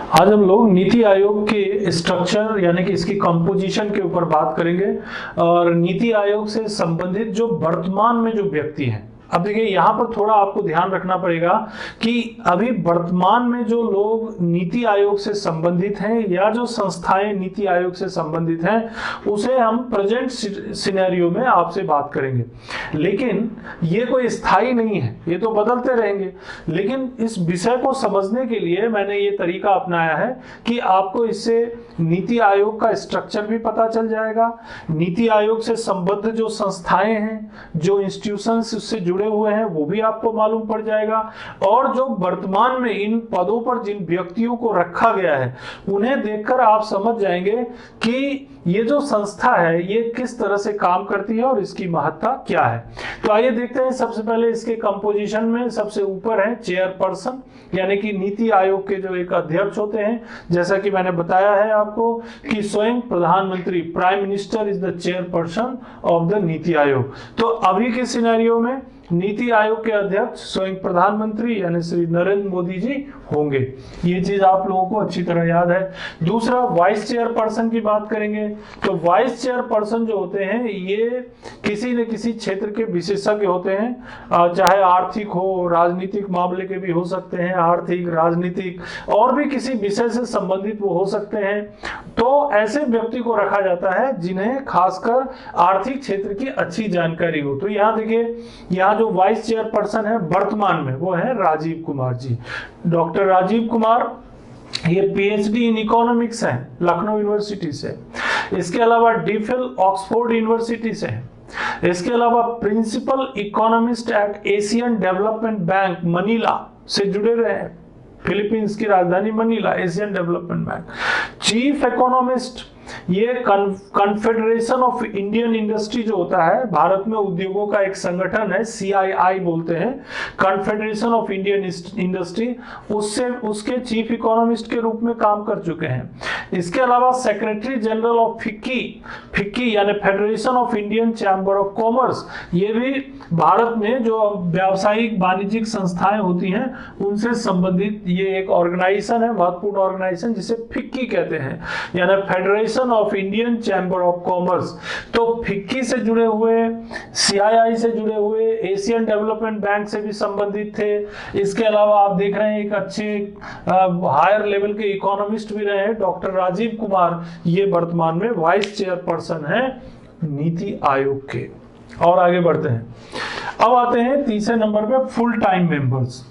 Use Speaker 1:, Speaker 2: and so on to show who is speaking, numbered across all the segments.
Speaker 1: आज हम लोग नीति आयोग के स्ट्रक्चर यानी कि इसकी कंपोजिशन के ऊपर बात करेंगे और नीति आयोग से संबंधित जो वर्तमान में जो व्यक्ति हैं। अब देखिए यहाँ पर थोड़ा आपको ध्यान रखना पड़ेगा कि अभी वर्तमान में जो लोग नीति आयोग से संबंधित हैं या जो संस्थाएं नीति आयोग से संबंधित हैं उसे हम प्रेजेंट सिनेरियो में आपसे बात करेंगे, लेकिन ये कोई स्थायी नहीं है, ये तो बदलते रहेंगे। लेकिन इस विषय को समझने के लिए मैंने ये तरीका अपनाया है कि आपको इससे नीति आयोग का स्ट्रक्चर भी पता चल जाएगा, नीति आयोग से संबद्ध जो संस्थाएं हैं, जो इंस्टीट्यूशंस उससे जुड़े हुए हैं वो भी आपको मालूम पड़ जाएगा, और जो वर्तमान में इन पदों पर जिन व्यक्तियों को रखा गया है उन्हें देखकर आप समझ जाएंगे कि ये जो संस्था है ये किस तरह से काम करती है और इसकी महत्ता क्या है। तो आइए देखते हैं। सबसे पहले इसके कंपोजिशन में सबसे ऊपर है चेयरपर्सन, यानी कि नीति आयोग के जो एक अध्यक्ष होते हैं। जैसा कि मैंने बताया है आपको कि स्वयं प्रधानमंत्री, prime minister is the chairperson of the NITI Aayog. तो अभी के सिनेरियो में नीति आयोग के अध्यक्ष स्वयं प्रधानमंत्री यानी श्री नरेंद्र मोदी जी होंगे। ये चीज आप लोगों को अच्छी तरह याद है। दूसरा, वाइस चेयरपर्सन की बात करेंगे तो वाइस चेयरपर्सन जो होते हैं ये किसी न किसी क्षेत्र के विशेषज्ञ होते हैं, चाहे आर्थिक हो, राजनीतिक मामले के भी हो सकते हैं, आर्थिक, राजनीतिक और भी किसी विषय से संबंधित वो हो सकते हैं। तो ऐसे व्यक्ति को रखा जाता है जिन्हें खासकर आर्थिक क्षेत्र की अच्छी जानकारी हो। तो यहाँ देखिए, यहाँ जो वाइस चेयरपर्सन है वर्तमान में वो है राजीव कुमार जी, डॉक्टर राजीव कुमार। ये पीएचडी इन इकोनॉमिक्स है लखनऊ यूनिवर्सिटी से। इसके अलावा डीफिल ऑक्सफोर्ड यूनिवर्सिटी से है। इसके अलावा principal economist at Asian development bank Manila से जुड़े रहे हैं, फिलीपींस की राजधानी Manila, Asian development bank. Chief economist, ये कॉन्फेडरेशन ऑफ इंडियन इंडस्ट्री जो होता है, भारत में उद्योगों का एक संगठन है, CII बोलते हैं, कॉन्फेडरेशन ऑफ इंडियन इंडस्ट्री, उसके चीफ इकोनॉमिस्ट के रूप में काम कर चुके हैं। इसके अलावा सेक्रेटरी जनरल ऑफ फिक्की यानी federation of Indian chamber of commerce, ये भी भारत में जो व्यावसायिक वाणिज्यिक संस्थाएं होती हैं उनसे संबंधित ये एक ऑर्गेनाइजेशन है, महत्वपूर्ण ऑर्गेनाइजेशन जिसे फिक्की कहते हैं, यानी federation of Indian chamber of commerce. तो फिक्की से जुड़े हुए, CII से जुड़े हुए, एशियन डेवलपमेंट बैंक से भी संबंधित थे। इसके अलावा आप देख रहे हैं एक अच्छे हायर लेवल के इकोनॉमिस्ट भी रहे हैं डॉक्टर राजीव कुमार, ये वर्तमान में वाइस चेयरपर्सन है नीति आयोग के। और आगे बढ़ते हैं। अब आते हैं तीसरे नंबर पे full time members.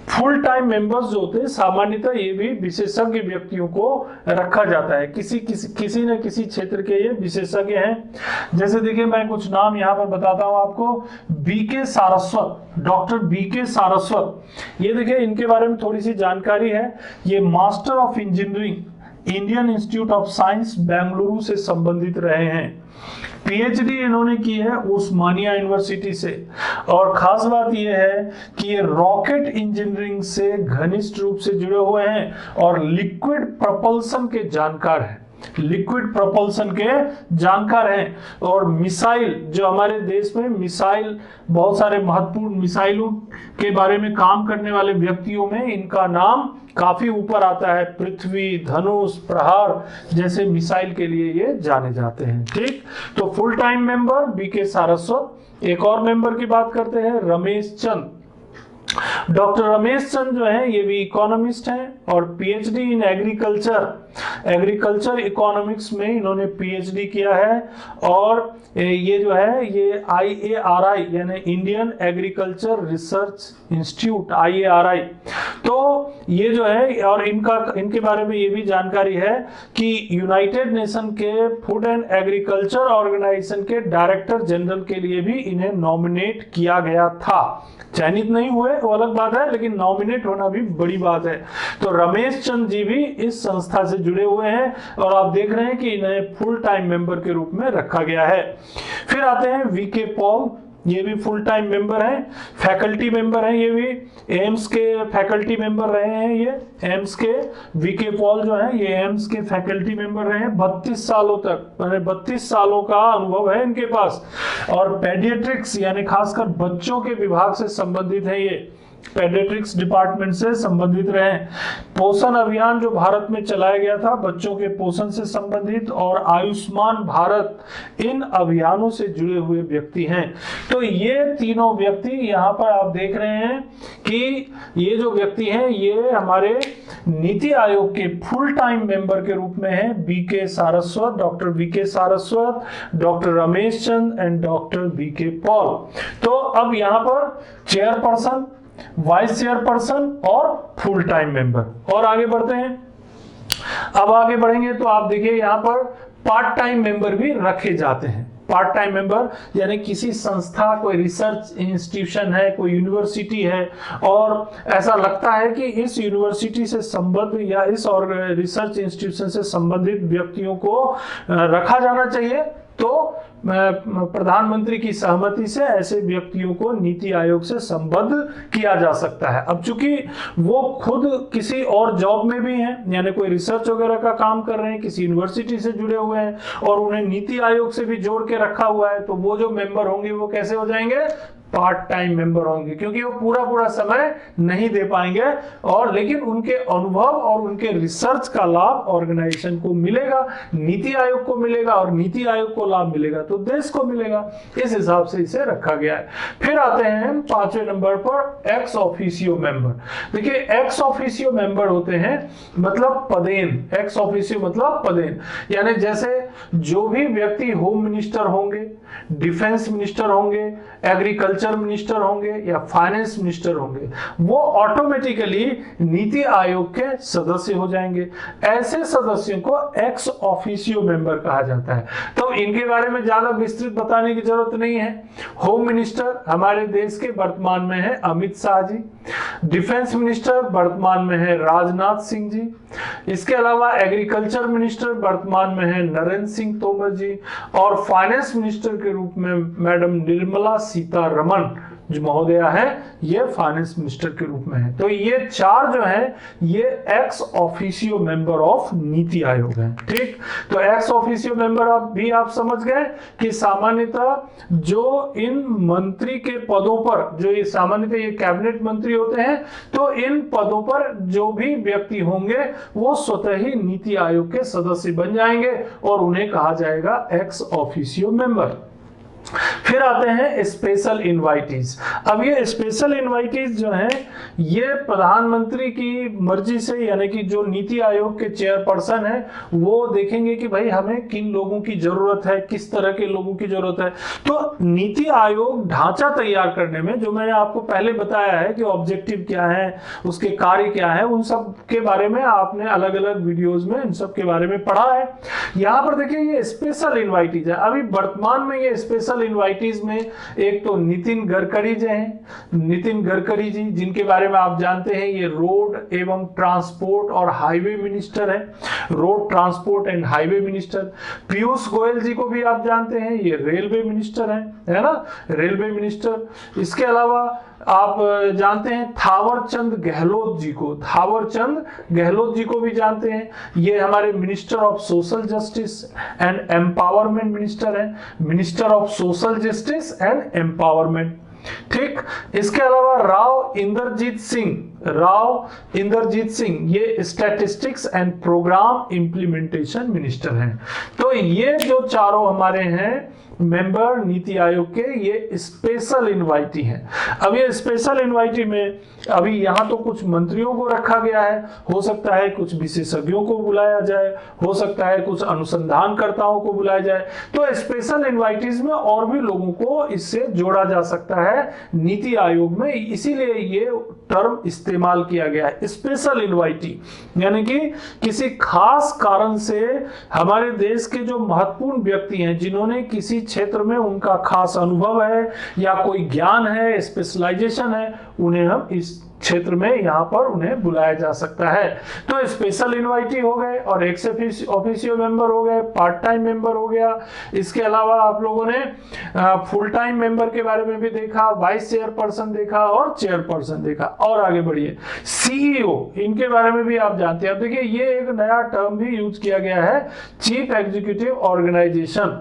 Speaker 1: Full time members जो होते हैं सामान्यतः ये भी विशेषज्ञ व्यक्तियों को रखा जाता है, किसी न किसी क्षेत्र के ये विशेषज्ञ हैं। जैसे देखिए, मैं कुछ नाम यहाँ पर बताता हूँ आपको। B K Saraswat, doctor B K Saraswat, ये देखिए इनके बारे में थोड़ी सी जानकारी है। ये master of engineering Indian institute of science Bengaluru से संबंधित रहे हैं। पीएचडी इन्होंने की है उस्मानिया यूनिवर्सिटी से, और खास बात यह है कि ये रॉकेट इंजीनियरिंग से घनिष्ठ रूप से जुड़े हुए हैं और लिक्विड प्रपल्सन के जानकार हैं, लिक्विड प्रपल्सन के जानकार हैं। और मिसाइल, जो हमारे देश में मिसाइल, बहुत सारे महत्वपूर्ण मिसाइलों के बारे में काम करने वाले व्यक्तियों में इनका नाम काफी ऊपर आता है। पृथ्वी, धनुष, प्रहार जैसे मिसाइल के लिए ये जाने जाते हैं। ठीक, तो full time member B K Saraswat. एक और मेंबर की बात करते हैं, रमेश चंद। डॉक्टर रमेश चंद जो है ये भी इकोनॉमिस्ट हैं और पीएचडी इन एग्रीकल्चर इकोनॉमिक्स में इन्होंने पीएचडी किया है। और ये जो है ये IARI यानी Indian agriculture research institute, IARI, तो ये जो है, और इनके बारे में ये भी जानकारी है कि यूनाइटेड नेशन के फूड एंड एग्रीकल्चर ऑर्गेनाइजेशन के डायरेक्टर जनरल के लिए भी इन्हें नॉमिनेट किया गया था। चयनित नहीं हुए वो अलग बात है, लेकिन नॉमिनेट होना भी बड़ी बात है। तो रमेश चंद जी भी इस संस्था से जुड़े हुए हैं और आप देख रहे हैं कि इन्हें फुल टाइम मेंबर के रूप में रखा गया है। फिर आते हैं वीके पॉल, ये भी फुल टाइम मेंबर हैं, फैकल्टी मेंबर हैं, ये भी एम्स के फैकल्टी मेंबर रहे हैं। ये एम्स के वीके पॉल जो है ये एम्स के फैकल्टी मेंबर रहे हैं 32 सालों तक, यानी 32 सालों का अनुभव है इनके पास। और पेडियाट्रिक्स यानी खासकर बच्चों के विभाग से संबंधित है ये, पेडियाट्रिक्स डिपार्टमेंट से संबंधित रहे। पोषण अभियान जो भारत में चलाया गया था बच्चों के पोषण से संबंधित, और आयुष्मान भारत, इन अभियानों से जुड़े हुए व्यक्ति हैं। तो ये तीनों व्यक्ति यहाँ पर आप देख रहे हैं कि ये जो व्यक्ति हैं ये हमारे नीति आयोग के फुल टाइम मेंबर के रूप में हैं। B K Saraswat, doctor B K Saraswat, doctor Ramesh Chand and doctor B K Paul. तो अब यहाँ पर चेयरपर्सन, वाइस चेयरपर्सन और फुल टाइम मेंबर। और आगे बढ़ते हैं। अब आगे बढ़ेंगे तो आप देखिए यहाँ पर पार्ट टाइम मेंबर भी रखे जाते हैं। पार्ट टाइम मेंबर यानी किसी संस्था, कोई रिसर्च इंस्टीट्यूशन है, कोई यूनिवर्सिटी है और ऐसा लगता है कि इस यूनिवर्सिटी से संबद्ध या इस और रिसर्च इंस्टीट्यूशन से संबंधित व्यक्तियों को रखा जाना चाहिए, तो प्रधानमंत्री की सहमति से ऐसे व्यक्तियों को नीति आयोग से संबद्ध किया जा सकता है। अब चूंकि वो खुद किसी और जॉब में भी हैं, यानी कोई रिसर्च वगैरह का काम कर रहे हैं, किसी यूनिवर्सिटी से जुड़े हुए हैं और उन्हें नीति आयोग से भी जोड़ के रखा हुआ है, तो वो जो मेंबर होंगे वो कैसे हो जाएंगे? पार्ट टाइम मेंबर होंगे, क्योंकि वो पूरा समय नहीं दे पाएंगे, और लेकिन उनके अनुभव और उनके रिसर्च का लाभ ऑर्गेनाइजेशन को मिलेगा, नीति आयोग को मिलेगा, और नीति आयोग को लाभ मिलेगा तो देश को मिलेगा। इस हिसाब से इसे रखा गया है। फिर आते हैं 5वें नंबर पर एक्स ऑफिशियो मेंबर। देखिए एक्स ऑफिशियो मेंबर होते हैं मतलब पदेन। एक्स ऑफिशियो मतलब पदेन, यानी जैसे जो भी व्यक्ति होम मिनिस्टर होंगे, डिफेंस मिनिस्टर होंगे, एग्रीकल्चर मिनिस्टर होंगे या फाइनेंस मिनिस्टर होंगे, वो ऑटोमेटिकली नीति आयोग के सदस्य हो जाएंगे। ऐसे सदस्यों को एक्स ऑफिशियो मेंबर कहा जाता है। तो इनके बारे में ज्यादा विस्तृत बताने की जरूरत नहीं है। होम मिनिस्टर हमारे देश के वर्तमान में है अमित शाह जी। डिफेंस मिनिस्टर वर्तमान में है राजनाथ सिंह जी। इसके अलावा एग्रीकल्चर मिनिस्टर वर्तमान में है नरेंद्र सिंह तोमर जी, और फाइनेंस मिनिस्टर के रूप में मैडम निर्मला सीतारमण जो महोदया है, ये फाइनेंस मिनिस्टर के रूप में है। तो ये चार जो है ये x officio member of NITI आयोग है। ठीक, तो एक्स ऑफिशियो मेंबर आप समझ गए कि सामान्यतः जो इन मंत्री के पदों पर, जो ये सामान्यतः ये कैबिनेट मंत्री होते हैं, तो इन पदों पर जो भी व्यक्ति होंगे वो स्वतः ही नीति आयोग के सदस्य बन जाएंगे और उन्हें कहा जाएगा एक्स ऑफिशियो मेंबर। फिर आते हैं स्पेशल इनवाइटीज। अब ये स्पेशल इनवाइटीज जो हैं ये प्रधानमंत्री की मर्जी से, यानी कि जो नीति आयोग के चेयरपर्सन है वो देखेंगे कि भाई हमें किन लोगों की जरूरत है, किस तरह के लोगों की जरूरत है। तो नीति आयोग ढांचा तैयार करने में, जो मैंने आपको पहले बताया है कि ऑब्जेक्टिव क्या है, उसके कार्य क्या है, उन सब के बारे में आपने अलग अलग वीडियोज में इन सब के बारे में पढ़ा है। यहाँ पर देखिए ये स्पेशल इनवाइटीज है। अभी वर्तमान में ये स्पेशल इनवाइटीज में एक तो नितिन गडकरी जी हैं, नितिन गडकरी जी जिनके बारे में आप जानते हैं ये रोड एवं ट्रांसपोर्ट और हाईवे मिनिस्टर है, road transport and highway minister. Piyush Goyal ji को भी आप जानते हैं, ये रेलवे मिनिस्टर है ना, रेलवे मिनिस्टर। इसके अलावा आप जानते हैं थावरचंद गहलोत जी को, थावरचंद गहलोत जी को भी जानते हैं, ये हमारे minister of social justice and empowerment minister हैं, minister of social justice and empowerment. ठीक, इसके अलावा राव इंद्रजीत सिंह ये statistics and programme implementation minister हैं। तो ये जो चारों हमारे हैं मेंबर नीति आयोग के, ये स्पेशल इनवाइटी हैं। अब ये स्पेशल इनवाइटी में अभी यहाँ तो कुछ मंत्रियों को रखा गया है, हो सकता है कुछ विशेषज्ञों को बुलाया जाए, हो सकता है कुछ अनुसंधानकर्ताओं को बुलाया जाए। तो स्पेशल इनवाइटीज में और भी लोगों को इससे जोड़ा जा सकता है नीति आयोग में, इसीलिए ये टर्म इस्तेमाल किया गया है स्पेशल इनवाइटी। यानी कि किसी खास कारण से हमारे देश के जो महत्वपूर्ण व्यक्ति हैं, जिन्होंने किसी क्षेत्र में उनका खास अनुभव है या कोई ज्ञान है, स्पेशलाइजेशन है, उन्हें हम इस क्षेत्र में यहाँ पर उन्हें बुलाया जा सकता है। तो स्पेशल इनवाइटी हो गए और एक्स ऑफिशियो मेंबर हो गए, पार्ट टाइम मेंबर हो गया। इसके अलावा आप लोगों ने फुल टाइम मेंबर के बारे में भी देखा, वाइस चेयरपर्सन देखा और चेयरपर्सन देखा। और आगे बढ़िए, सीईओ, इनके बारे में भी आप जानते हैं। अब देखिए ये एक नया टर्म भी यूज किया गया है, चीफ एग्जीक्यूटिव ऑर्गेनाइजेशन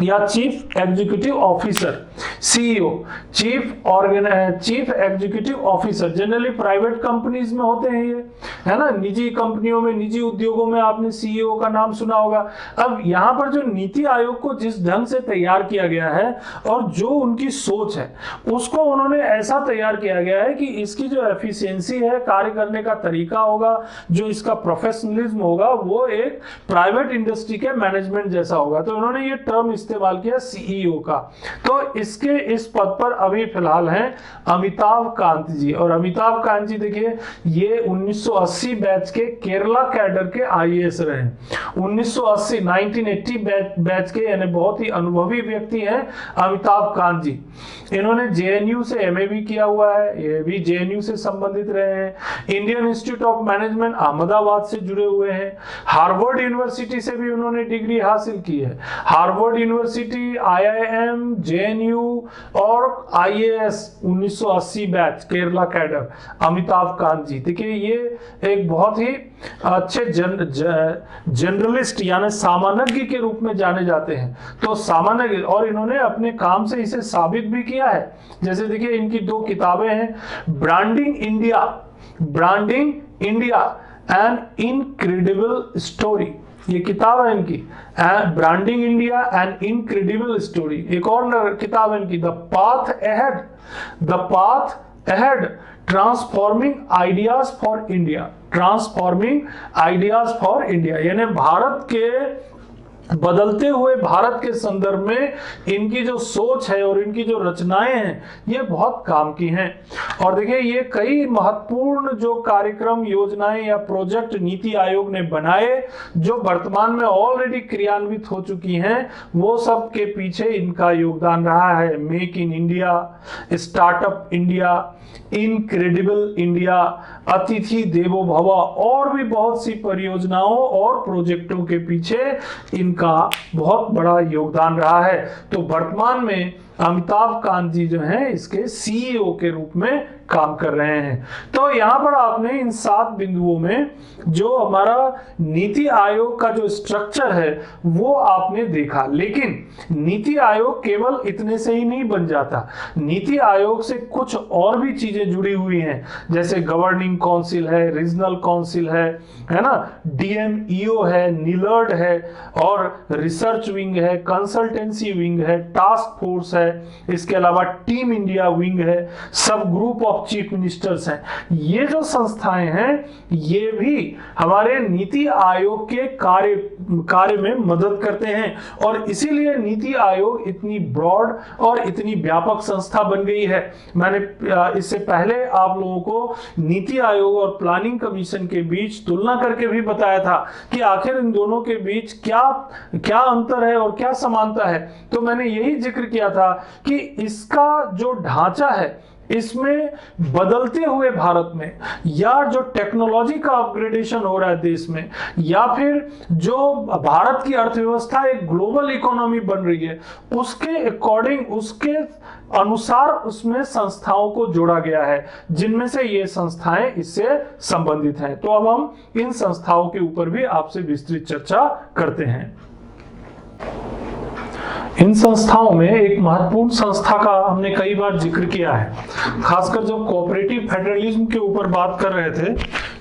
Speaker 1: या chief executive officer. CEO, chief executive officer, generally private companies में होते हैं ये, है ना, निजी कंपनियों में, निजी उद्योगों में आपने सीईओ का नाम सुना होगा। अब यहाँ पर जो नीति आयोग को जिस ढंग से तैयार किया गया है और जो उनकी सोच है उसको उन्होंने ऐसा तैयार किया गया है कि इसकी जो एफिशिएंसी है, कार्य करने का तरीका होगा, जो इसका प्रोफेशनलिज्म होगा, वो एक प्राइवेट इंडस्ट्री के मैनेजमेंट जैसा होगा। तो उन्होंने ये टर्म इस्तेमाल किया सीईओ का। तो इसके इस पद पर अभी फिलहाल हैं अमिताभ कांत जी। और अमिताभ कांत जी देखिए, ये 1980 बैच के केरला कैडर के आईएएस रहे। 1980 बैच के, यानी बहुत ही अनुभवी व्यक्ति हैं अमिताभ कांत जी। इन्होंने जेएनयू से एमए भी किया हुआ है, ये भी जेएनयू से संबंधित रहे हैं। Indian institute of management Ahmedabad से जुड़े हुए हैं। हार्वर्ड यूनिवर्सिटी से भी उन्होंने डिग्री हासिल की है। हार्वर्ड यूनिवर्सिटी, आईआईएम, जेएनयू और IAS 1980 batch Kerala cadre Amitabh Kant ji. देखिए ये एक बहुत ही अच्छे जनरलिस्ट यानी सामान्यज्ञ के रूप में जाने जाते हैं। तो सामान्य, और इन्होंने अपने काम से इसे साबित भी किया है। जैसे देखिए इनकी 2 किताबें हैं, branding India and incredible story, ये किताब है इनकी, branding India and incredible story. एक और किताब है इनकी, the path ahead transforming ideas for India, यानी भारत के बदलते हुए भारत के संदर्भ में इनकी जो सोच है और इनकी जो रचनाएं हैं ये बहुत काम की हैं। और देखिए ये कई महत्वपूर्ण जो कार्यक्रम, योजनाएं या प्रोजेक्ट नीति आयोग ने बनाए जो वर्तमान में ऑलरेडी क्रियान्वित हो चुकी हैं, वो सब के पीछे इनका योगदान रहा है। Make in India, startup India, incredible India, अतिथि देवो भव और भी बहुत सी परियोजनाओं और प्रोजेक्टों के पीछे इनका बहुत बड़ा योगदान रहा है। तो वर्तमान में अमिताभ कांत जी जो हैं इसके सीईओ के रूप में काम कर रहे हैं। तो यहाँ पर आपने इन 7 बिंदुओं में जो हमारा नीति आयोग का जो स्ट्रक्चर है वो आपने देखा। लेकिन नीति आयोग केवल इतने से ही नहीं बन जाता, नीति आयोग से कुछ और भी चीजें जुड़ी हुई हैं, जैसे गवर्निंग काउंसिल है, रीजनल काउंसिल है ना, डीएमईओ है, नीलर्ड है, और रिसर्च विंग है, कंसल्टेंसी विंग है, टास्क फोर्स है, इसके अलावा टीम इंडिया विंग है, सब ग्रुप ऑफ चीफ मिनिस्टर्स हैं। ये जो संस्थाएं हैं ये भी हमारे नीति आयोग के कार्य में मदद करते हैं। और इसीलिए नीति आयोग इतनी ब्रॉड और इतनी व्यापक संस्था बन गई है। मैंने इससे पहले आप लोगों को नीति आयोग और प्लानिंग कमीशन के बीच तुलना करके भी बताया था कि आखिर इन दोनों के बीच क्या अंतर है और क्या समानता है। तो मैंने यही जिक्र किया था कि इसका जो ढांचा है इसमें बदलते हुए भारत में, या जो टेक्नोलॉजी का अपग्रेडेशन हो रहा है देश में, या फिर जो भारत की अर्थव्यवस्था एक ग्लोबल इकोनॉमी बन रही है, उसके अकॉर्डिंग, उसके अनुसार उसमें संस्थाओं को जोड़ा गया है, जिनमें से ये संस्थाएं इससे संबंधित हैं। तो अब हम इन संस्थाओं के ऊपर भी आपसे विस्तृत चर्चा करते हैं। इन संस्थाओं में एक महत्वपूर्ण संस्था का हमने कई बार जिक्र किया है, खासकर जब कोऑपरेटिव फेडरलिज्म के ऊपर बात कर रहे थे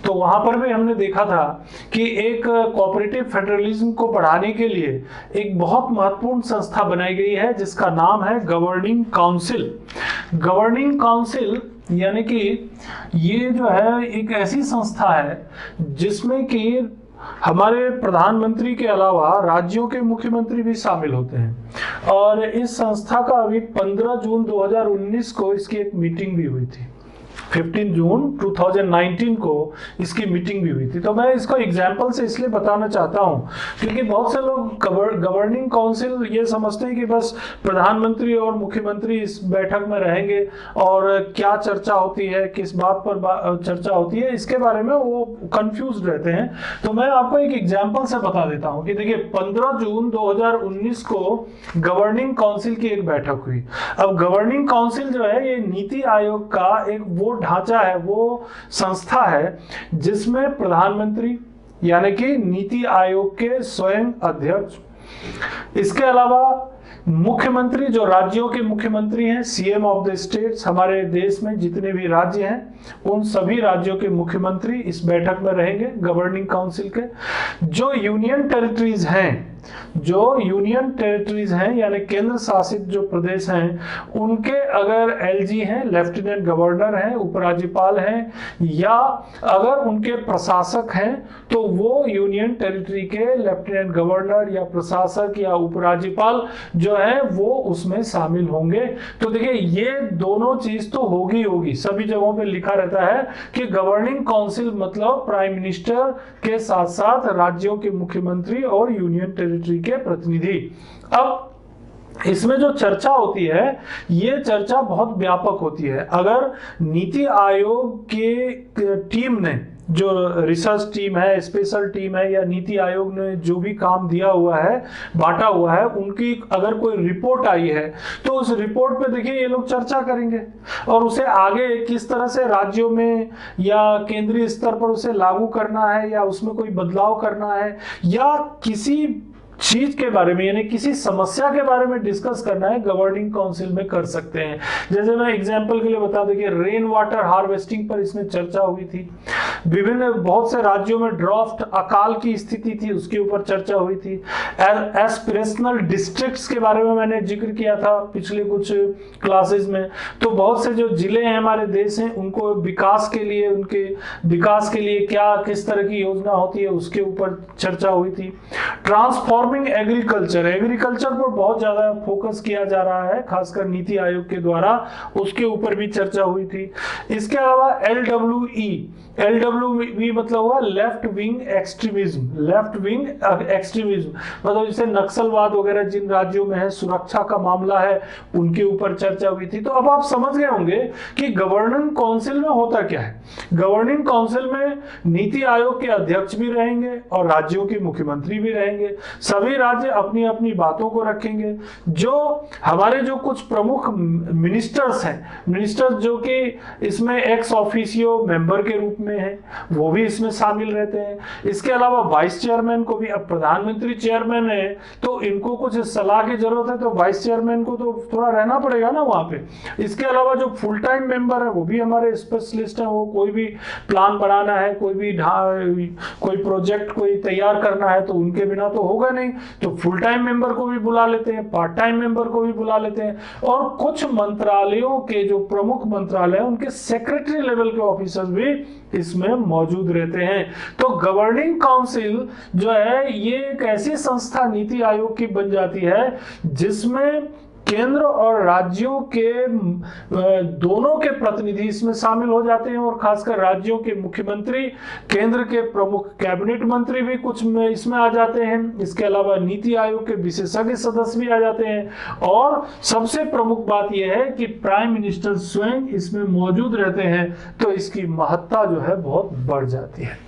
Speaker 1: तो वहां पर भी हमने देखा था कि एक कोऑपरेटिव फेडरलिज्म को बढ़ाने के लिए एक बहुत महत्वपूर्ण संस्था बनाई गई है जिसका नाम है गवर्निंग काउंसिल। गवर्निंग काउंसिल यानी कि ये जो है एक ऐसी संस्था है जिसमें कि हमारे प्रधानमंत्री के अलावा राज्यों के मुख्यमंत्री भी शामिल होते हैं। और इस संस्था का अभी 15 जून 2019 को इसकी एक मीटिंग भी हुई थी। 15 जून 2019 को इसकी मीटिंग भी हुई थी। तो मैं इसको एग्जाम्पल से इसलिए बताना चाहता हूं क्योंकि बहुत से लोग गवर्निंग काउंसिल ये समझते हैं कि बस प्रधानमंत्री और मुख्यमंत्री इस बैठक में रहेंगे और क्या चर्चा होती है, किस बात पर चर्चा होती है, इसके बारे में वो कंफ्यूज रहते हैं। तो मैं आपको एक एग्जाम्पल से बता देता हूं कि देखिए 15 जून 2019 को गवर्निंग काउंसिल की एक बैठक हुई। अब गवर्निंग काउंसिल जो है ये नीति आयोग का एक वो ढांचा है, वो संस्था है जिसमें प्रधानमंत्री यानी कि नीति आयोग के स्वयं अध्यक्ष, इसके अलावा मुख्यमंत्री, जो राज्यों के मुख्यमंत्री हैं, सीएम ऑफ द स्टेट्स, हमारे देश में जितने भी राज्य हैं उन सभी राज्यों के मुख्यमंत्री इस बैठक में रहेंगे गवर्निंग काउंसिल के। जो यूनियन टेरिटरीज हैं, यानी केंद्र शासित जो प्रदेश हैं, उनके अगर एलजी हैं, लेफ्टिनेंट गवर्नर हैं, उपराज्यपाल हैं, या अगर उनके प्रशासक हैं तो वो यूनियन टेरिटरी के लेफ्टिनेंट गवर्नर या प्रशासक या उपराज्यपाल जो है वो उसमें शामिल होंगे। तो देखिए ये दोनों चीज तो होगी, सभी जगहों पे लिखा रहता है कि गवर्निंग काउंसिल मतलब प्राइम मिनिस्टर के साथ साथ राज्यों के मुख्यमंत्री और यूनियन टेरिटरी के प्रतिनिधि। अब इसमें जो चर्चा होती है ये चर्चा बहुत व्यापक होती है। अगर नीति आयोग के टीम ने, जो रिसर्च टीम है, स्पेशल टीम है, या नीति आयोग ने जो भी काम दिया हुआ है, बांटा हुआ है, उनकी अगर कोई रिपोर्ट आई है तो उस रिपोर्ट पे देखिए ये लोग चर्चा करेंगे और उसे आगे किस तरह से राज्यों में या केंद्रीय स्तर पर उसे लागू करना है या उसमें कोई बदलाव करना है या किसी चीज के बारे में यानी किसी समस्या के बारे में डिस्कस करना है, गवर्निंग काउंसिल में कर सकते हैं। जैसे मैं एग्जांपल के लिए बता दूं कि रेन वाटर हार्वेस्टिंग पर इसमें चर्चा हुई थी। विभिन्न बहुत से राज्यों में ड्राफ्ट अकाल की स्थिति थी, उसके ऊपर चर्चा हुई थी। एस्पिरेशनल डिस्ट्रिक्ट्स के बारे में मैंने जिक्र किया था पिछले कुछ क्लासेस में। तो बहुत से जो जिले हैं हमारे देश हैं, उनको विकास के लिए, उनके विकास के लिए क्या किस तरह की योजना होती है उसके ऊपर चर्चा हुई थी। ट्रांसफॉर्मिंग एग्रीकल्चर पर बहुत ज्यादा फोकस किया जा रहा है, खासकर नीति आयोग के द्वारा, उसके ऊपर भी चर्चा हुई थी। इसके अलावा LWE मतलब हुआ लेफ्ट विंग एक्सट्रीमिज्म मतलब जैसे नक्सलवाद वगैरह जिन राज्यों में है, सुरक्षा का मामला है, उनके ऊपर चर्चा हुई थी। तो अब आप समझ गए होंगे कि गवर्निंग काउंसिल में होता क्या है। गवर्निंग काउंसिल में नीति आयोग के अध्यक्ष भी रहेंगे और राज्यों के मुख्यमंत्री भी रहेंगे। सभी राज्य अपनी अपनी बातों को रखेंगे। जो हमारे जो कुछ प्रमुख मिनिस्टर्स हैं, जो कि इसमें एक्स ऑफिशियो मेंबर के रूप में है, वो भी इसमें शामिल रहते हैं। इसके अलावा वाइस चेयरमैन को भी, अब प्रधानमंत्री चेयरमैन है तो इनको कुछ सलाह की जरूरत है तो वाइस चेयरमैन को तो थोड़ा रहना पड़ेगा ना वहां पे। इसके अलावा जो फुल टाइम मेंबर है वो भी हमारे स्पेशलिस्ट हैं। वो कोई भी प्लान बनाना है, कोई प्रोजेक्ट कोई तैयार करना है तो उनके बिना तो होगा नहीं, तो फुल टाइम मेंबर को भी बुला लेते हैं, पार्ट टाइम मेंबर को भी बुला लेते हैं। और कुछ मंत्रालयों के जो प्रमुख मंत्रालय, उनके सेक्रेटरी लेवल के ऑफिसर्स भी इसमें मौजूद रहते हैं। तो गवर्निंग काउंसिल जो है ये एक ऐसी संस्था नीति आयोग की बन जाती है जिसमें केंद्र और राज्यों के दोनों के प्रतिनिधि इसमें शामिल हो जाते हैं। और खासकर राज्यों के मुख्यमंत्री, केंद्र के प्रमुख कैबिनेट मंत्री भी कुछ में इसमें आ जाते हैं। इसके अलावा नीति आयोग के विशेषज्ञ सदस्य भी आ जाते हैं। और सबसे प्रमुख बात यह है कि प्राइम मिनिस्टर स्वयं इसमें मौजूद रहते हैं, तो इसकी महत्ता जो है बहुत बढ़ जाती है।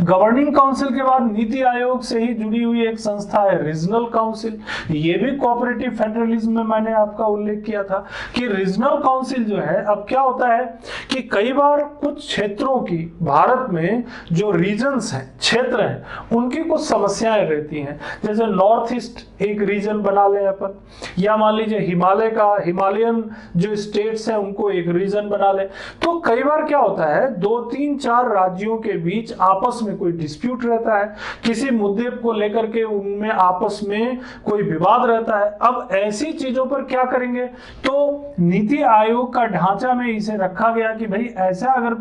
Speaker 1: गवर्निंग काउंसिल के बाद नीति आयोग से ही जुड़ी हुई एक संस्था है रीजनल काउंसिल। ये भी कोऑपरेटिव फेडरलिज्म में मैंने आपका उल्लेख किया था कि रीजनल काउंसिल जो है, अब क्या होता है कि कई बार कुछ क्षेत्रों की, भारत में जो रीजन्स हैं, क्षेत्र हैं, उनकी कुछ समस्याएं रहती हैं। जैसे नॉर्थ ईस्ट एक रीजन बना लें अपन, या मान लीजिए हिमालयन जो स्टेट्स हैं उनको एक रीजन बना लें। तो कई बार क्या होता है, 2, 3, 4 राज्यों के बीच आपस में कोई डिस्प्यूट रहता है, किसी मुद्दे को लेकर के उनमें आपस में कोई विवाद रहता है। अब ऐसी चीजों पर क्या करेंगे, तो नीति आयोग का ढांचा में इसे रखा गया कि भाई ऐसा अगर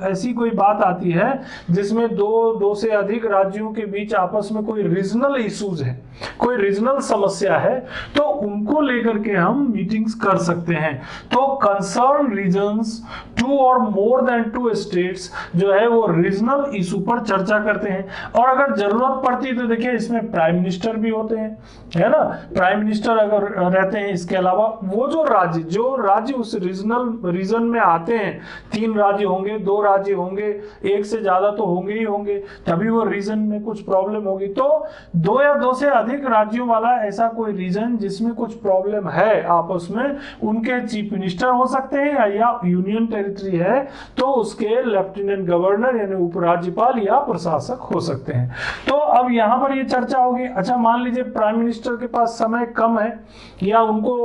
Speaker 1: ऐसी कोई बात आती है जिसमें दो से अधिक राज्यों के बीच आपस में कोई रीजनल इश्यूज है, कोई रीजनल समस्या है, तो उनको लेकर के हम मीटिंग्स कर सकते हैं। तो कंसर्न रीजन्स 2 और मोर देन 2 स्टेट्स जो है वो रीजनल इशू पर चर्चा करते हैं। और अगर जरूरत पड़ती है तो देखिए इसमें प्राइम मिनिस्टर भी होते हैं, है ना, प्राइम मिनिस्टर अगर रहते हैं। इसके अलावा वो जो राज्य उस रीजन में आते हैं 3 राज्य होंगे, 2 राज्य होंगे, एक से ज्यादा तो होंगे ही होंगे, तभी वो रीजन में कुछ प्रॉब्लम होगी। तो 2 या 2 से अधिक राज्यों वाला ऐसा कोई रीजन जिसमें कुछ प्रॉब्लम है आपस में, उनके चीफ मिनिस्टर हो सकते हैं, या यूनियन टेरिटरी है तो उसके लेफ्टिनेंट गवर्नर यानी उपराज्यपाल या प्रशासक हो सकते हैं। तो अब यहां पर ये चर्चा होगी, अच्छा मान लीजिए प्राइम मिनिस्टर के पास समय कम है या उनको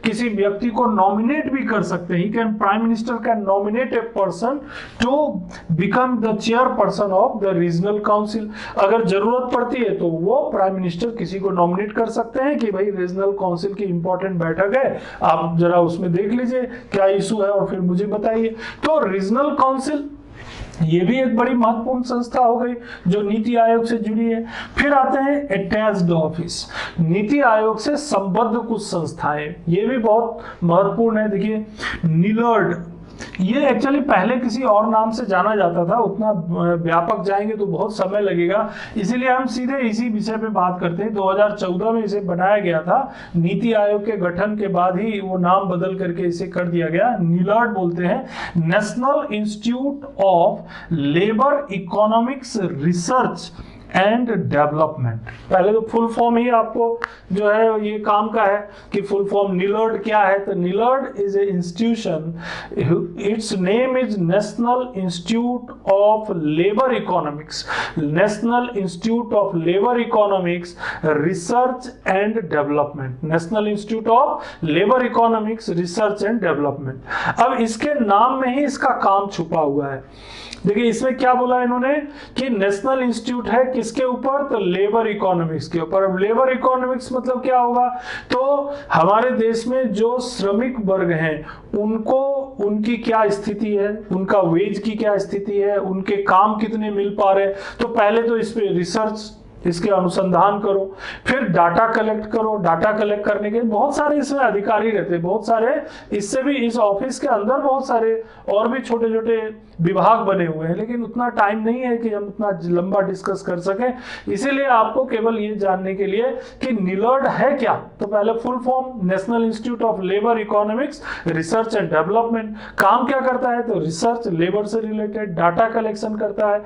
Speaker 1: किसी व्यक्ति को नॉमिनेट भी कर सकते हैं, can prime minister can nominate a person to become the chairperson of the regional council. अगर जरूरत पड़ती है तो वो प्राइम मिनिस्टर किसी को नॉमिनेट कर सकते हैं कि भाई रीजनल काउंसिल की इंपॉर्टेंट बैठक है, आप जरा उसमें देख लीजिए क्या इशू है और फिर मुझे बताइए। तो रीजनल काउंसिल ये भी एक बड़ी महत्वपूर्ण संस्था हो गई जो नीति आयोग से जुड़ी है। फिर आते हैं अटैच्ड ऑफिस, नीति आयोग से संबद्ध कुछ संस्थाएं, ये भी बहुत महत्वपूर्ण है। देखिए निलर्ड, ये एक्चुअली पहले किसी और नाम से जाना जाता था, उतना व्यापक जाएंगे तो बहुत समय लगेगा, इसीलिए हम सीधे इसी विषय पे बात करते हैं। 2014 में इसे बनाया गया था, नीति आयोग के गठन के बाद ही वो नाम बदल करके इसे कर दिया गया, निलर्ड बोलते हैं, national Institute of Labour Economics Research and development. पहले तो फुल फॉर्म ही आपको जो है ये काम का है कि फुल फॉर्म निलर्ड क्या है। तो NILERD is a institution, its name is National Institute of Labour Economics, National Institute of Labour Economics Research and Development, National Institute of Labour Economics Research and Development. अब इसके नाम में ही इसका काम छुपा हुआ है। देखिए इसमें क्या बोला इन्होंने कि नेशनल इंस्टीट्यूट है किसके ऊपर, तो लेबर इकोनॉमिक्स के ऊपर। अब लेबर इकोनॉमिक्स मतलब क्या होगा, तो हमारे देश में जो श्रमिक वर्ग हैं उनको, उनकी क्या स्थिति है, उनका वेज की क्या स्थिति है, उनके काम कितने मिल पा रहे हैं। तो पहले तो इस पे रिसर्च, इसके अनुसंधान करो, फिर डाटा कलेक्ट करो। डाटा कलेक्ट करने के बहुत सारे इसमें अधिकारी रहते हैं, बहुत सारे, इससे भी इस ऑफिस के अंदर बहुत सारे और भी छोटे छोटे विभाग बने हुए हैं, लेकिन उतना टाइम नहीं है कि हम उतना लंबा डिस्कस कर सकें। इसीलिए आपको केवल ये जानने के लिए कि निलर्ड है क्या, तो पहले full form national Institute of Labour Economics Research and development. काम क्या करता है, तो रिसर्च, लेबर से रिलेटेड डाटा कलेक्शन करता है,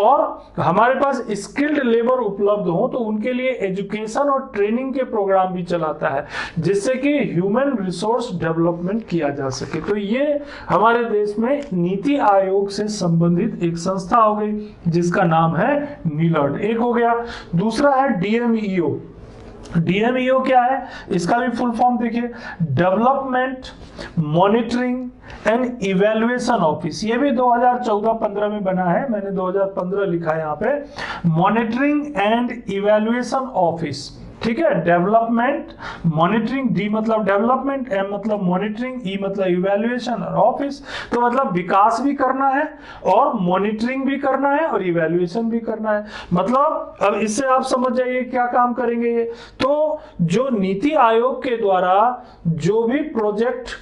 Speaker 1: और हमारे पास स्किल्ड लेबर उपलब्ध हो तो उनके लिए एजुकेशन और ट्रेनिंग के प्रोग्राम भी चलाता है, जिससे कि ह्यूमन रिसोर्स डेवलपमेंट किया जा सके। तो ये हमारे देश में नीति आयोग से संबंधित एक संस्था हो गई जिसका नाम है निलर्ड, एक हो गया। दूसरा है डीएमईओ। डीएमईओ क्या है, इसका भी फुल फॉर्म देखिए, development Monitoring and Evaluation office. ये भी 2014-15 में बना है, मैंने 2015 लिखा है यहाँ पे, मॉनिटरिंग एंड इवैल्यूएशन ऑफिस, ठीक है। डेवलपमेंट मॉनिटरिंग, डी मतलब डेवलपमेंट, एम मतलब मॉनिटरिंग, ई मतलब इवैल्यूएशन और ऑफिस, तो मतलब विकास भी करना है और मॉनिटरिंग भी करना है और इवैल्यूएशन भी करना है। मतलब अब इससे आप समझ जाइए क्या काम करेंगे ये। तो जो नीति आयोग के द्वारा जो भी प्रोजेक्ट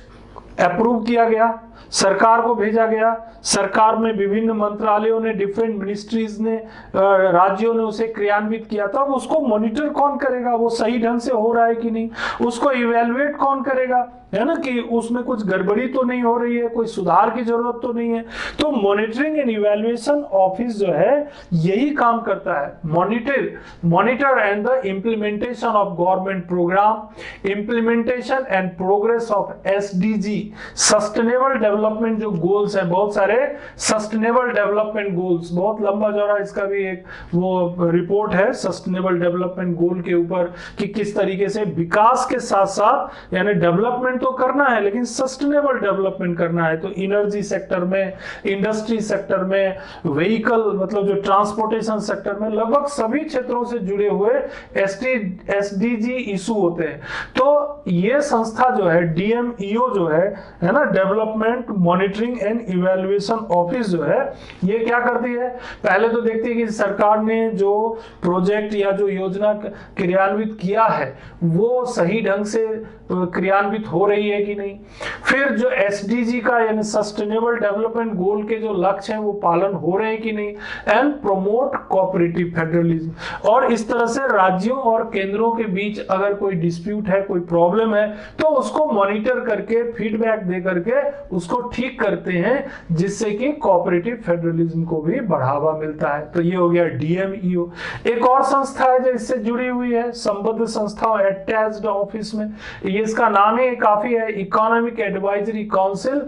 Speaker 1: अप्रूव किया गया, सरकार को भेजा गया, सरकार में विभिन्न मंत्रालयों ने, डिफरेंट मिनिस्ट्रीज ने, राज्यों ने उसे क्रियान्वित किया, तब उसको मॉनिटर कौन करेगा, वो सही ढंग से हो रहा है कि नहीं, उसको इवैल्यूएट कौन करेगा, है ना, कि उसमें कुछ गड़बड़ी तो नहीं हो रही है, कोई सुधार की जरूरत तो नहीं है। तो मॉनिटरिंग एंड इवैल्यूएशन ऑफिस जो है यही काम करता है, monitor and the implementation of government program, implementation and progress of SDG, sustainable development जो गोल्स हैं, बहुत सारे सस्टेनेबल डेवलपमेंट गोल्स, बहुत लंबा चौड़ा इसका भी एक वो रिपोर्ट है सस्टेनेबल डेवलपमेंट गोल के ऊपर, कि किस तरीके से विकास के साथ साथ, यानी डेवलपमेंट तो करना है लेकिन सस्टेनेबल डेवलपमेंट करना है। तो एनर्जी सेक्टर में, इंडस्ट्री सेक्टर में, व्हीकल मतलब जो ट्रांसपोर्टेशन सेक्टर में, लगभग सभी क्षेत्रों से जुड़े हुए एसडीजी इशू होते हैं। तो ये संस्था जो है डीएमईओ जो है ना, development Monitoring and Evaluation office जो है, ये क्या करती है, पहले तो देखती है कि सरकार ने जो प्रोजेक्ट या जो योजना क्रियान्वित किया है वो सही ढंग से क्रियान्वित हो रही है कि नहीं, फिर जो एसडीजी का यानी सस्टेनेबल डेवलपमेंट गोल के जो लक्ष्य हैं वो पालन हो रहे हैं कि नहीं, एंड प्रोमोट कोऑपरेटिव फेडरलिज्म। और इस तरह से राज्यों और केंद्रों के बीच अगर कोई डिस्प्यूट है, कोई प्रॉब्लम है, तो उसको मॉनिटर करके फीडबैक दे करके उसको ठीक करते हैं, जिससे कि कोऑपरेटिव फेडरलिज्म को भी बढ़ावा मिलता है। तो ये हो गया डीएमईओ। एक और संस्था है जो इससे जुड़ी हुई है, संबद्ध संस्थाओं अटैच्ड ऑफिस में, ये इसका नाम ही काफी है, economic advisory council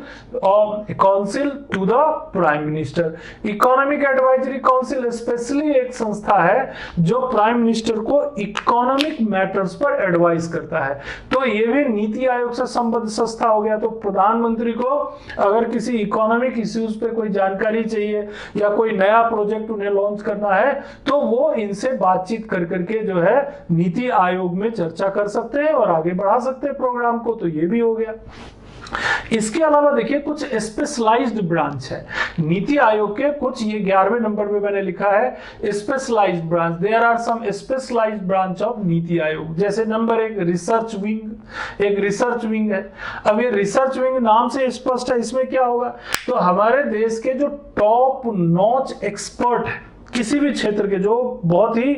Speaker 1: to the prime minister. Economic advisory council specially एक संस्था है जो प्राइम मिनिस्टर को इकोनॉमिक मैटर्स पर एडवाइस करता है। तो ये भी नीति आयोग से संबद्ध संस्था हो गया। तो प्रधानमंत्री को अगर किसी इकोनॉमिक इश्यूज पे कोई जानकारी चाहिए या कोई नया प्रोजेक्ट उन्हें लॉन्च करना है, तो वो इनसे बातचीत कर करके जो है नीति आयोग में चर्चा कर सकते हैं और आगे बढ़ा सकते हैं प्रोग्राम को। तो ये भी हो गया। इसके अलावा देखिए कुछ स्पेशलाइज्ड ब्रांच है नीति आयोग के, कुछ ये 11वें नंबर पे मैंने लिखा है specialized branch. There are some specialized branch of NITI Aayog. जैसे नंबर 1 रिसर्च विंग, एक रिसर्च विंग है। अब ये रिसर्च विंग नाम से स्पष्ट है, इसमें क्या होगा, तो हमारे देश के जो टॉप नॉच एक्सपर्ट है किसी भी क्षेत्र के, जो बहुत ही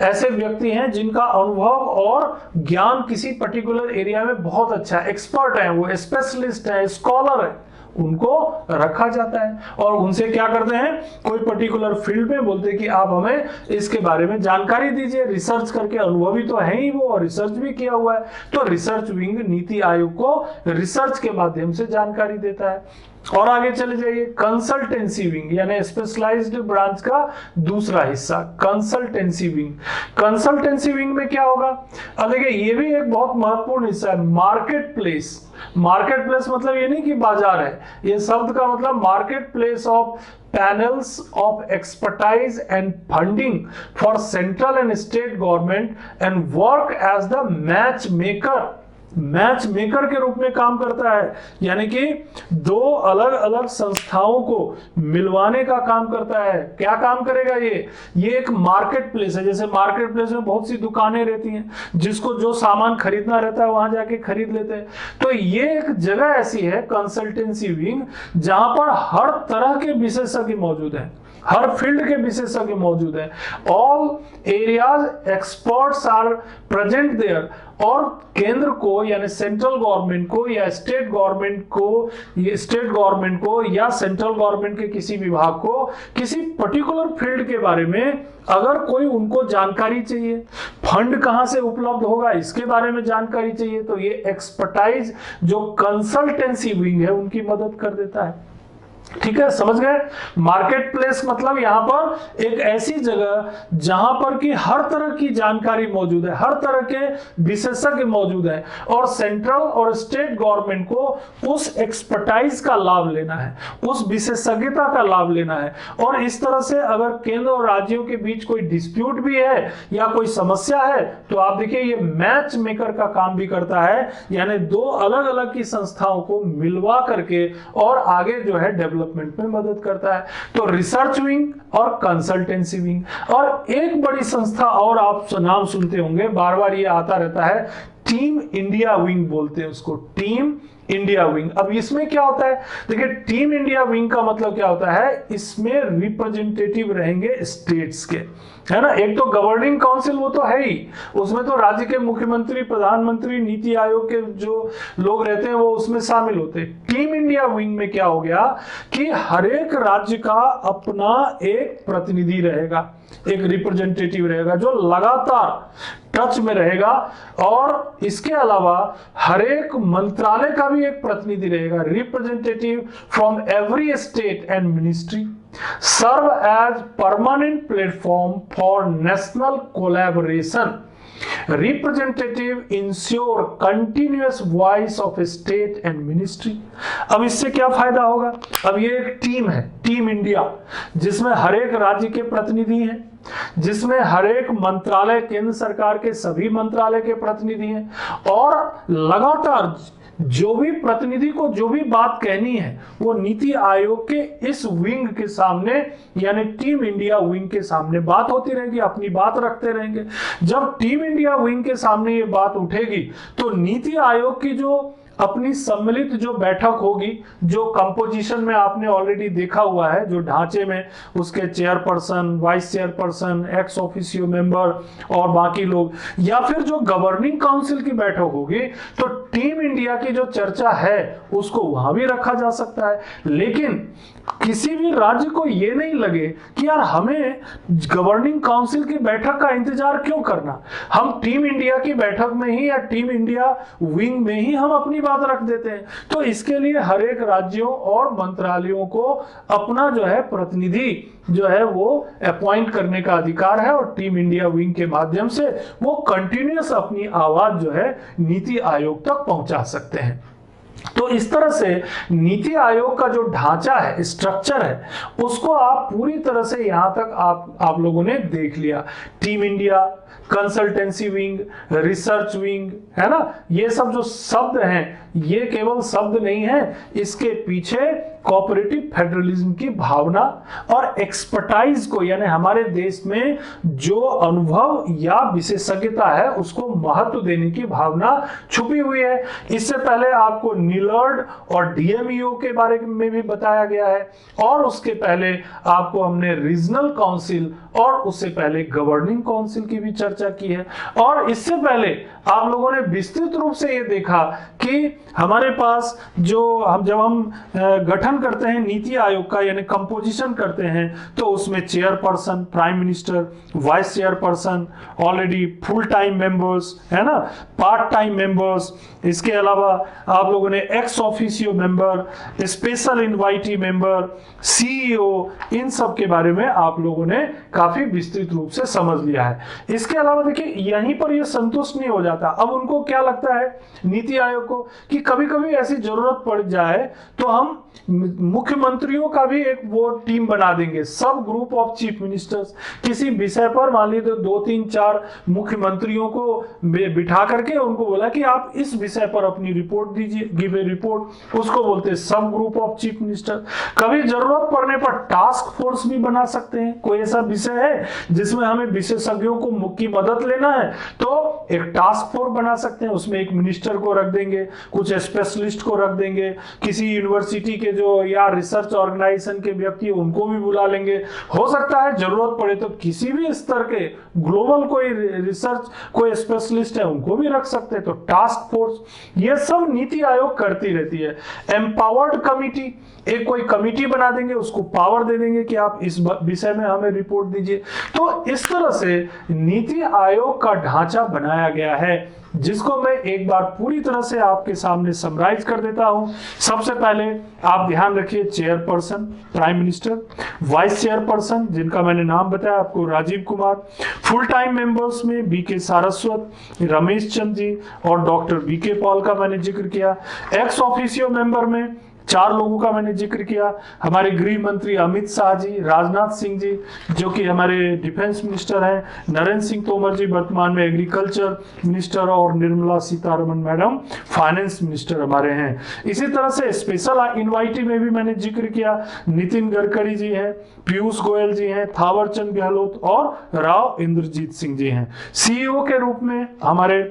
Speaker 1: ऐसे व्यक्ति हैं जिनका अनुभव और ज्ञान किसी पर्टिकुलर एरिया में बहुत अच्छा है, एक्सपर्ट है, वो स्पेशलिस्ट है, स्कॉलर है, उनको रखा जाता है और उनसे क्या करते हैं, कोई पर्टिकुलर फील्ड में बोलते हैं कि आप हमें इसके बारे में जानकारी दीजिए। रिसर्च करके अनुभवी तो है ही वो, और रिसर्च भी किया हुआ है। तो रिसर्च विंग नीति आयोग को रिसर्च के माध्यम से जानकारी देता है। और आगे चले जाइए, कंसल्टेंसी विंग यानी स्पेशलाइज्ड ब्रांच का दूसरा हिस्सा कंसल्टेंसी विंग। कंसल्टेंसी विंग में क्या होगा, अब देखिए ये भी एक बहुत महत्वपूर्ण हिस्सा है, मार्केट प्लेस। मार्केट प्लेस मतलब ये नहीं कि बाजार है, ये शब्द का मतलब market place of panels of expertise and funding for central and state government and work as the matchmaker। Match maker के रूप में काम करता है, यानी कि दो अलग अलग संस्थाओं को मिलवाने का काम करता है। क्या काम करेगा ये एक मार्केट प्लेस है। जैसे मार्केट प्लेस में बहुत सी दुकानें रहती हैं, जिसको जो सामान खरीदना रहता है वहां जाके खरीद लेते हैं। तो ये एक जगह ऐसी है कंसल्टेंसी विंग, जहां पर हर तरह के विशेषज्ञ मौजूद हैं, हर फील्ड के विशेषज्ञ मौजूद हैं। All areas experts are present there. और केंद्र को यानी सेंट्रल गवर्नमेंट को या स्टेट गवर्नमेंट को या सेंट्रल गवर्नमेंट के किसी विभाग को किसी पर्टिकुलर फील्ड के बारे में अगर कोई उनको जानकारी चाहिए, फंड कहां से उपलब्ध होगा इसके बारे में जानकारी चाहिए, तो ये एक्सपर्टाइज जो कंसल्टेंसी विंग है उनकी मदद कर देता है। ठीक है, समझ गए। मार्केट प्लेस मतलब यहां पर एक ऐसी जगह जहां पर कि हर तरह की जानकारी मौजूद है, हर तरह के विशेषज्ञ मौजूद है, और सेंट्रल और स्टेट गवर्नमेंट को उस एक्सपर्टाइज का लाभ लेना है, उस विशेषज्ञता का लाभ लेना है। और इस तरह से अगर केंद्र और राज्यों के बीच कोई डिस्प्यूट भी है या कोई समस्या है, तो आप देखिए ये मैच मेकर का काम भी करता है, यानी दो अलग अलग की संस्थाओं को मिलवा करके और आगे जो है डेवलपमेंट में मदद करता है। तो रिसर्च विंग और कंसल्टेंसी विंग। और एक बड़ी संस्था और आप नाम सुनते होंगे, बार बार ये आता रहता है, टीम इंडिया विंग बोलते हैं उसको, टीम इंडिया विंग। अब इसमें क्या होता है, देखिए टीम इंडिया विंग का मतलब क्या होता है, इसमें रिप्रेजेंटेटिव रहेंगे स्टेट्स के, है ना। एक तो गवर्निंग काउंसिल वो तो है ही, उसमें तो राज्य के मुख्यमंत्री, प्रधानमंत्री, नीति आयोग के जो लोग रहते हैं वो उसमें शामिल होते हैं। टीम इंडिया विंग में क्या हो गया कि हर एक राज्य का अपना एक प्रतिनिधि रहेगा, एक रिप्रेजेंटेटिव रहेगा जो लगातार टच में रहेगा। और इसके अलावा हर एक मंत्रालय का भी एक प्रतिनिधि रहेगा, representative from every state and ministry serve as permanent platform for national collaboration. Representative ensure continuous voice of state and ministry। अब इससे क्या फायदा होगा, अब ये एक टीम है, टीम इंडिया, जिसमें हर एक राज्य के प्रतिनिधि हैं, जिसमें हर एक मंत्रालय, केंद्र सरकार के सभी मंत्रालय के प्रतिनिधि हैं, और लगातार जो भी प्रतिनिधि को जो भी बात कहनी है वो नीति आयोग के इस विंग के सामने यानी टीम इंडिया विंग के सामने बात होती रहेगी, अपनी बात रखते रहेंगे। जब टीम इंडिया विंग के सामने ये बात उठेगी तो नीति आयोग की जो अपनी सम्मिलित जो बैठक होगी, जो कंपोजिशन में आपने ऑलरेडी देखा हुआ है, जो ढांचे में उसके chairperson, vice chairperson, x officio member और बाकी लोग, या फिर जो गवर्निंग काउंसिल की बैठक होगी, तो टीम इंडिया की जो चर्चा है उसको वहां भी रखा जा सकता है। लेकिन किसी भी राज्य को ये नहीं लगे कि यार हमें गवर्निंग काउंसिल की बैठक का इंतजार क्यों करना, हम टीम इंडिया की बैठक में ही या टीम इंडिया विंग में ही हम अपनी बात रख देते हैं। तो इसके लिए हर एक राज्यों और मंत्रालयों को अपना जो है प्रतिनिधि जो है वो अपॉइंट करने का अधिकार है और टीम इंडिया विंग के माध्यम से वो कंटिन्यूअस अपनी आवाज जो है नीति आयोग तक पहुंचा सकते हैं। तो इस तरह से नीति आयोग का जो ढांचा है, स्ट्रक्चर है, उसको आप पूरी तरह से यहां तक आप लोगों ने देख लिया। Team India, consultancy wing, research wing, है ना, ये सब जो शब्द हैं ये केवल शब्द नहीं है, इसके पीछे कोऑपरेटिव फेडरलिज्म की भावना और एक्सपर्टाइज को यानी हमारे देश में जो अनुभव या विशेषज्ञता है उसको महत्व देने की भावना छुपी हुई है। इससे पहले आपको नीलर्ड और डीएमईओ के बारे में भी बताया गया है और उसके पहले आपको हमने रीजनल काउंसिल और उससे पहले गवर्निंग काउंसिल की भी चर्चा की है। और इससे पहले आप लोगों ने विस्तृत रूप से ये देखा कि हमारे पास जब हम गठन करते हैं नीति आयोग का यानी कंपोजिशन करते हैं तो उसमें chairperson, prime minister, vice chairperson, already full time members, है ना, पार्ट टाइम मेंबर्स, इसके अलावा आप लोगों ने ex officio member, special invitee member, CEO, इन सब के बारे में आप लोगों ने काफी विस्तृत रूप से समझ लिया है। इसके अलावा देखिए यहीं पर ये संतुष्ट नहीं हो जाता, अब उनको क्या लगता है नीति आयोग को कि कभी कभी ऐसी जरूरत पड़ जाए तो हम मुख्यमंत्रियों का भी एक वो टीम बना देंगे, सब ग्रुप ऑफ चीफ मिनिस्टर्स, किसी विषय पर मान लीजिए 2-3-4 मुख्यमंत्रियों को बिठा करके उनको बोला कि आप इस विषय पर अपनी रिपोर्ट दीजिए, गिव ए रिपोर्ट, उसको बोलते हैं सब ग्रुप ऑफ चीफ मिनिस्टर। कभी जरूरत पड़ने पर टास्क फोर्स भी बना सकते हैं, कोई ऐसा विषय है जिसमें हमें विशेषज्ञों की मदद लेना है तो एक टास्क फोर्स बना सकते हैं, उसमें एक मिनिस्टर को रख देंगे, कुछ स्पेशलिस्ट को रख देंगे, किसी यूनिवर्सिटी के जो या रिसर्च ऑर्गेनाइजेशन के व्यक्ति उनको भी बुला लेंगे। हो सकता है जरूरत पड़े तो किसी भी स्तर के ग्लोबल कोई रिसर्च कोई स्पेशलिस्ट है उनको भी रख सकते हैं। तो टास्क फोर्स ये सब नीति आयोग करती रहती है। एम्पावर्ड कमिटी, एक कोई कमिटी बना देंगे, उसको पावर दे देंगे कि आप इस विषय में हमें रिपोर्ट दीजिए। तो इस तरह से नीति आयोग का ढांचा बनाया गया है जिसको मैं एक बार पूरी तरह से आपके सामने समराइज कर देता हूं। सबसे पहले आप ध्यान रखिए chairperson prime minister, vice chairperson जिनका मैंने नाम बताया आपको Rajiv Kumar, full time members में बीके सारस्वत, रमेश चंद जी और डॉक्टर बीके पॉल का मैंने जिक्र किया। एक्स ऑफिशियो मेंबर में 4 लोगों का मैंने जिक्र किया, हमारे गृह मंत्री अमित शाह जी, राजनाथ सिंह जी जो कि हमारे डिफेंस मिनिस्टर हैं, नरेंद्र सिंह तोमर जी वर्तमान में एग्रीकल्चर मिनिस्टर और Nirmala Sitharaman madam finance minister हमारे हैं। इसी तरह से स्पेशल इनवाइटी में भी मैंने जिक्र किया, नितिन गडकरी जी हैं, पीयूष गोयल जी हैं, थावरचंद गहलोत और राव इंद्रजीत सिंह जी हैं। सीईओ के रूप में हमारे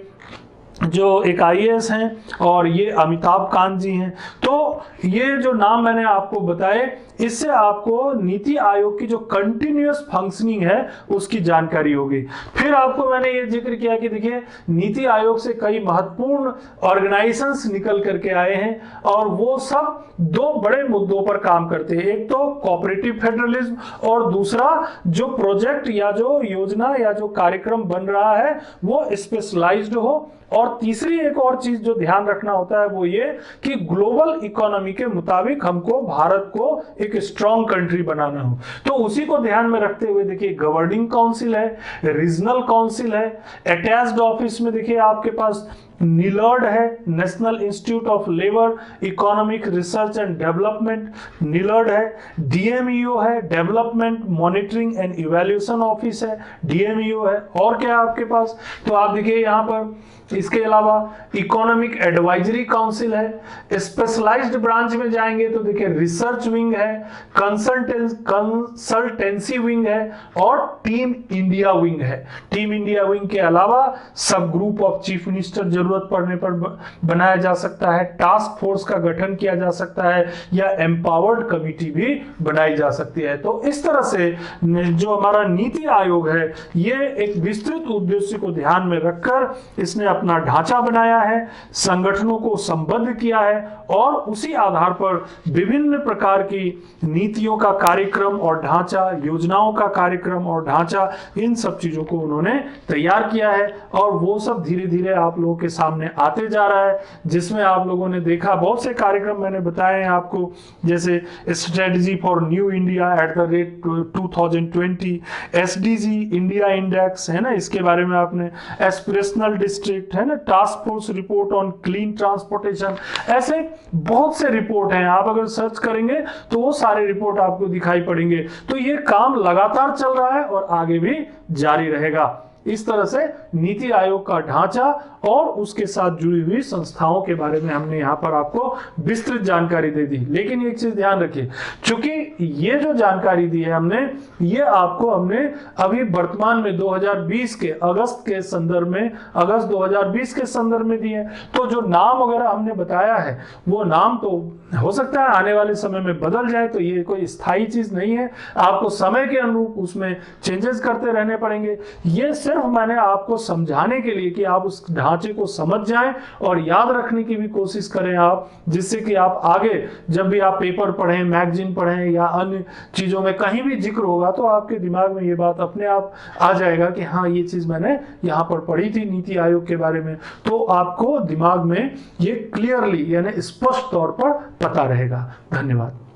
Speaker 1: जो एक आईएएस हैं और ये अमिताभ कांत जी हैं। तो ये जो नाम मैंने आपको बताए इससे आपको नीति आयोग की जो कंटिन्यूअस फंक्शनिंग है उसकी जानकारी होगी। फिर आपको मैंने ये जिक्र किया कि देखिए नीति आयोग से कई महत्वपूर्ण ऑर्गेनाइजेशंस निकल करके आए हैं और वो सब 2 बड़े मुद्दों पर काम करते हैं, एक तो कोऑपरेटिव फेडरलिज्म और दूसरा जो प्रोजेक्ट या जो योजना या जो कार्यक्रम बन रहा है वो स्पेशलाइज्ड हो, और तीसरी एक और चीज जो ध्यान रखना होता है वो ये कि ग्लोबल इकोनॉमी के मुताबिक हमको भारत को एक स्ट्रॉन्ग कंट्री बनाना हो। तो उसी को ध्यान में रखते हुए देखिए गवर्निंग काउंसिल है, रीजनल काउंसिल है, अटैच्ड ऑफिस में देखिए आपके पास नीलर्ड है, National Institute of Labour Economic Research and Development, NILERD है। डीएमईओ है, Development Monitoring and Evaluation Office है, डीएमईओ है। और क्या है आपके पास, तो आप देखिए यहाँ पर इसके अलावा इकोनॉमिक एडवाइजरी काउंसिल है। स्पेशलाइज्ड ब्रांच में जाएंगे तो देखिए रिसर्च विंग है, कंसल्टेंसी विंग है और टीम इंडिया विंग है। टीम इंडिया विंग के अलावा सब ग्रुप ऑफ चीफ मिनिस्टर जरूरत पड़ने पर बनाया जा सकता है, टास्क फोर्स का गठन किया जा सकता है या एम्पावर्ड कमिटी भी बनाई जा सकती है। तो इस तरह से जो हमारा नीति आयोग है ये एक विस्तृत उद्देश्य को ध्यान में रखकर इसने अपना ढांचा बनाया है, संगठनों को संबद्ध किया है और उसी आधार पर विभिन्न प्रकार की नीतियों का कार्यक्रम और ढांचा, योजनाओं का कार्यक्रम और ढांचा, इन सब चीजों को उन्होंने तैयार किया है और वो सब धीरे धीरे आप लोगों के सामने आते जा रहा है, जिसमें आप लोगों ने देखा बहुत से कार्यक्रम मैंने बताए हैं आपको, जैसे strategy for new India at the rate 2020, SDG India index है ना, इसके बारे में आपने, एस्पिरेशनल डिस्ट्रिक्ट है ना, task force report on clean transportation, ऐसे बहुत से रिपोर्ट हैं। आप अगर सर्च करेंगे तो वो सारे रिपोर्ट आपको दिखाई पड़ेंगे। तो ये काम लगातार चल रहा है और आगे भी जारी रहेगा। इस तरह से नीति आयोग का ढांचा और उसके साथ जुड़ी हुई संस्थाओं के बारे में हमने यहाँ पर आपको विस्तृत जानकारी दे दी। लेकिन एक चीज ध्यान रखिए, क्योंकि ये जो जानकारी दी है हमने, ये आपको हमने अभी वर्तमान में 2020 के अगस्त के संदर्भ में, अगस्त 2020 के संदर्भ में दी है। तो जो नाम वगैरह हमने बताया है वो नाम तो हो सकता है आने वाले समय में बदल जाए, तो ये कोई स्थायी चीज नहीं है, आपको समय के अनुरूप उसमें चेंजेस करते रहने पड़ेंगे। ये सिर्फ मैंने आपको समझाने के लिए कि आप उस ढांचे को समझ जाएं और याद रखने की भी कोशिश करें आप, जिससे कि आप आगे जब भी आप पेपर पढ़ें, मैगजीन पढ़ें या अन्य चीजों में कहीं भी जिक्र होगा तो आपके दिमाग में ये बात अपने आप आ जाएगा कि हाँ ये चीज मैंने यहाँ पर पढ़ी थी नीति आयोग के बारे में। तो आपको दिमाग में ये क्लियरली यानी स्पष्ट तौर पर पता रहेगा। धन्यवाद।